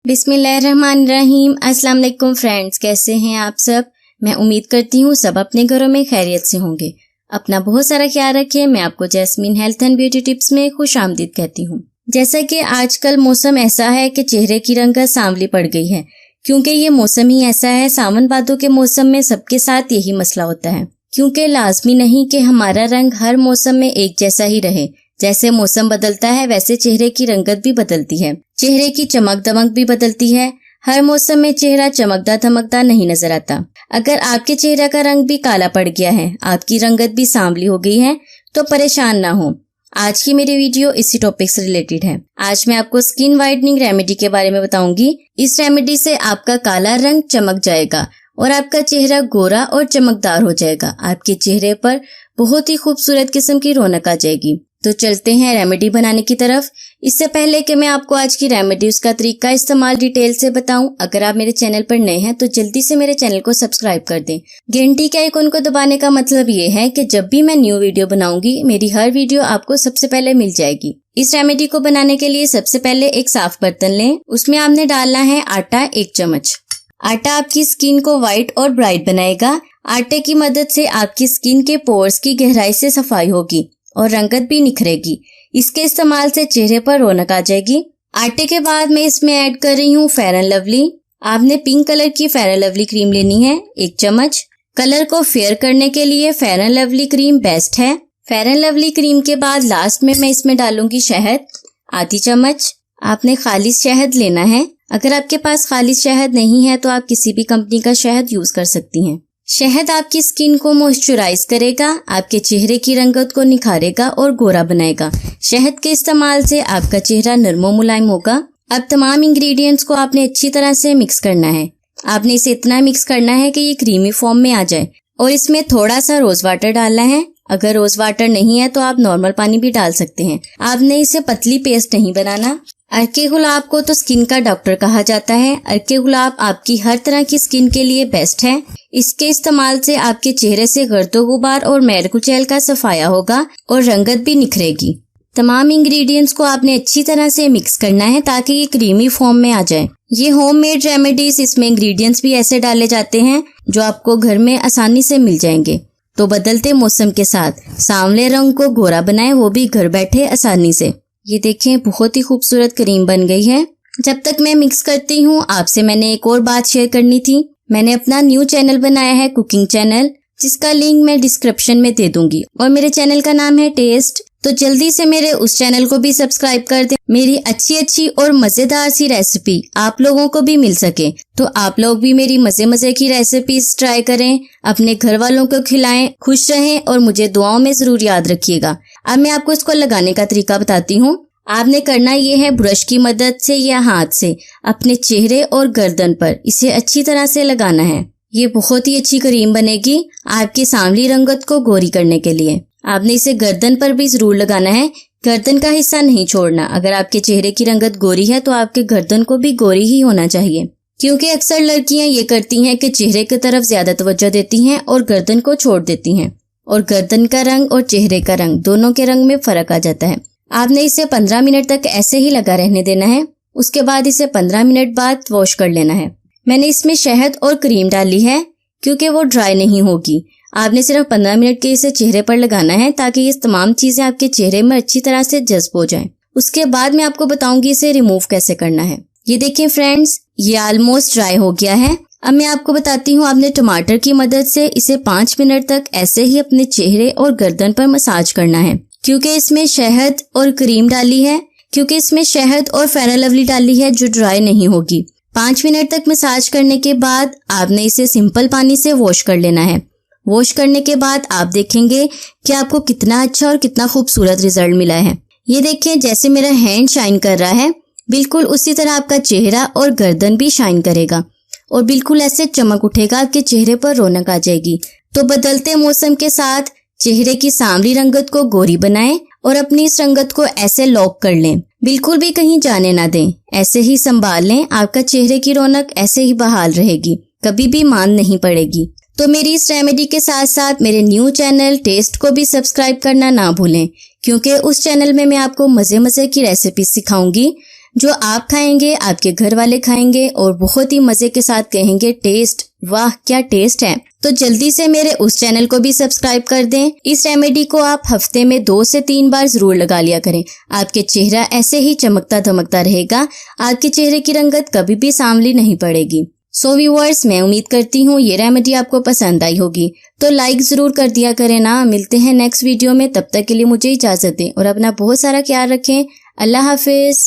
बिस्मिल्लाहिर्रहमानिर्रहीम। अस्सलाम वालेकुम फ्रेंड्स, कैसे हैं आप सब। मैं उम्मीद करती हूँ सब अपने घरों में खैरियत से होंगे। अपना बहुत सारा ख्याल रखें। मैं आपको jasmine health and beauty tips में खुश आमदीद कहती हूँ। जैसा कि आजकल मौसम ऐसा है कि चेहरे की रंगत सांवली पड़ गई है, क्योंकि ये मौसम ही ऐसा है। सावन भादों के मौसम में सबके साथ यही मसला होता है, क्योंकि लाजमी नहीं कि हमारा रंग हर मौसम में एक जैसा ही रहे। जैसे मौसम बदलता है वैसे चेहरे की रंगत भी बदलती है, चेहरे की चमक दमक भी बदलती है। हर मौसम में चेहरा चमकदार धमकदार नहीं नजर आता। अगर आपके चेहरे का रंग भी काला पड़ गया है, आपकी रंगत भी सांवली हो गई है, तो परेशान ना हो। आज की मेरी वीडियो इसी टॉपिक से रिलेटेड है। आज मैं आपको स्किन वाइटनिंग रेमेडी के बारे में बताऊंगी। इस रेमेडी से आपका काला रंग चमक जाएगा और आपका चेहरा गोरा और चमकदार हो जाएगा। आपके चेहरे पर बहुत ही खूबसूरत किस्म की रौनक आ जाएगी। तो चलते हैं रेमेडी बनाने की तरफ। इससे पहले कि मैं आपको आज की रेमेडी उसका तरीका इस्तेमाल डिटेल से बताऊं, अगर आप मेरे चैनल पर नए हैं तो जल्दी से मेरे चैनल को सब्सक्राइब कर दें। घंटी के आइकन को दबाने का मतलब ये है कि जब भी मैं न्यू वीडियो बनाऊंगी, मेरी हर वीडियो आपको सबसे पहले मिल जाएगी। इस रेमेडी को बनाने के लिए सबसे पहले एक साफ बर्तन लें। उसमें आपने डालना है आटा 1 चम्मच। आटा आपकी स्किन को व्हाइट और ब्राइट बनाएगा। आटे की मदद से आपकी स्किन के पोर्स की गहराई से सफाई होगी और रंगत भी निखरेगी। इसके इस्तेमाल से चेहरे पर रौनक आ जाएगी। आटे के बाद मैं इसमें ऐड कर रही हूँ फेयर एंड लवली। आपने पिंक कलर की फेयर एंड लवली क्रीम लेनी है 1 चम्मच। कलर को फेयर करने के लिए fair and lovely cream best है। फेयर एंड लवली क्रीम के बाद लास्ट में मैं इसमें डालूंगी शहद आधी चम्मच। आपने खालिश शहद लेना है। अगर आपके पास खालिश शहद नहीं है तो आप किसी भी कंपनी का शहद यूज कर सकती हैं। शहद आपकी स्किन को मॉइस्चराइज करेगा, आपके चेहरे की रंगत को निखारेगा और गोरा बनाएगा। शहद के इस्तेमाल से आपका चेहरा नरम मुलायम होगा। अब तमाम इंग्रेडिएंट्स को आपने अच्छी तरह से मिक्स करना है। आपने इसे इतना मिक्स करना है कि ये क्रीमी फॉर्म में आ जाए और इसमें थोड़ा सा रोज वाटर डालना है। अगर रोज वाटर नहीं है तो आप नॉर्मल पानी भी डाल सकते हैं। आपने इसे पतली पेस्ट नहीं बनाना। अर्के गुलाब को तो स्किन का डॉक्टर कहा जाता है। अर्के गुलाब आपकी हर तरह की स्किन के लिए बेस्ट है। इसके इस्तेमाल से आपके चेहरे से गर्दो गुबार और मैल कुचैल का सफाया होगा और रंगत भी निखरेगी। तमाम इंग्रेडिएंट्स को आपने अच्छी तरह से मिक्स करना है ताकि ये क्रीमी फॉर्म में आ जाए। ये होममेड रेमेडीज, इसमें इंग्रेडिएंट्स भी ऐसे डाले जाते हैं जो आपको घर में आसानी से मिल जाएंगे। तो बदलते मौसम के साथ सांवले रंग को गोरा बनाए, वो भी घर बैठे आसानी से। ये देखें, बहुत ही खूबसूरत क्रीम बन गई है। जब तक मैं मिक्स करती हूँ, आपसे मैंने एक और बात शेयर करनी थी। मैंने अपना न्यू चैनल बनाया है, कुकिंग चैनल, जिसका लिंक मैं डिस्क्रिप्शन में दे दूंगी और मेरे चैनल का नाम है टेस्ट। तो जल्दी से मेरे उस चैनल को भी सब्सक्राइब कर दें। मेरी अच्छी और मजेदार सी रेसिपी आप लोगों को भी मिल सके। तो आप लोग भी मेरी मजे की रेसिपीज ट्राई करें, अपने घर वालों को खिलाएं, खुश रहें और मुझे दुआओं में जरूर याद रखिएगा। अब मैं आपको इसको लगाने का तरीका बताती हूँ। आपने करना ये है, ब्रश की मदद से या हाथ से अपने चेहरे और गर्दन पर इसे अच्छी तरह से लगाना है। ये बहुत ही अच्छी क्रीम बनेगी आपकी सांवली रंगत को गोरी करने के लिए। आपने इसे गर्दन पर भी जरूर लगाना है, गर्दन का हिस्सा नहीं छोड़ना। अगर आपके चेहरे की रंगत गोरी है तो आपके गर्दन को भी गोरी ही होना चाहिए, क्योंकि अक्सर लड़कियां ये करती हैं कि चेहरे की तरफ ज्यादा तवज्जो देती हैं और गर्दन को छोड़ देती हैं, और गर्दन का रंग और चेहरे का रंग दोनों के रंग में फर्क आ जाता है। आपने इसे 15 मिनट तक ऐसे ही लगा रहने देना है। उसके बाद इसे 15 मिनट बाद वॉश कर लेना है। मैंने इसमें शहद और क्रीम डाली है क्योंकि वो ड्राई नहीं होगी। आपने सिर्फ 15 मिनट के इसे चेहरे पर लगाना है ताकि ये तमाम चीजें आपके चेहरे में अच्छी तरह से जज्ब हो जाएं। उसके बाद मैं आपको बताऊंगी इसे रिमूव कैसे करना है। ये देखें फ्रेंड्स, ये ऑलमोस्ट ड्राई हो गया है। अब मैं आपको बताती हूँ, आपने टमाटर की मदद से इसे 5 मिनट तक ऐसे ही अपने चेहरे और गर्दन पर मसाज करना है। क्योंकि इसमें शहद और क्रीम डाली है, क्योंकि इसमें शहद और फेयर एंड लवली डाली है जो ड्राई नहीं होगी। 5 मिनट तक मसाज करने के बाद आपने इसे सिंपल पानी से वॉश कर लेना है। वॉश करने के बाद आप देखेंगे कि आपको कितना अच्छा और कितना खूबसूरत रिजल्ट मिला है। ये देखें, जैसे मेरा हैंड शाइन कर रहा है, बिल्कुल उसी तरह आपका चेहरा और गर्दन भी शाइन करेगा और बिल्कुल ऐसे चमक उठेगा, आपके चेहरे पर रौनक आ जाएगी। तो बदलते मौसम के साथ चेहरे की सांवली रंगत को गोरी बनाएं और अपनी इस रंगत को ऐसे लॉक कर लें, बिल्कुल भी कहीं जाने ना दें। ऐसे ही संभाल लें, आपका चेहरे की रौनक ऐसे ही बहाल रहेगी, कभी भी मान नहीं पड़ेगी। तो मेरी इस रेमेडी के साथ साथ मेरे न्यू चैनल टेस्ट को भी सब्सक्राइब करना ना भूलें, क्योंकि उस चैनल में मैं आपको मजे की रेसिपी सिखाऊंगी जो आप खाएंगे, आपके घर वाले खाएंगे और बहुत ही मजे के साथ कहेंगे टेस्ट, वाह क्या टेस्ट है। तो जल्दी से मेरे उस चैनल को भी सब्सक्राइब कर दें। इस रेमेडी को आप हफ्ते में 2 से 3 बार जरूर लगा लिया करें। आपके चेहरा ऐसे ही चमकता धमकता रहेगा, आपके चेहरे की रंगत कभी भी सांवली नहीं पड़ेगी। सो व्यूअर्स, मैं उम्मीद करती हूँ ये रेमेडी आपको पसंद आई होगी, तो लाइक जरूर कर दिया करें ना। मिलते हैं नेक्स्ट वीडियो में, तब तक के लिए मुझे इजाजत दें और अपना बहुत सारा ख्याल रखें। अल्लाह हाफिज।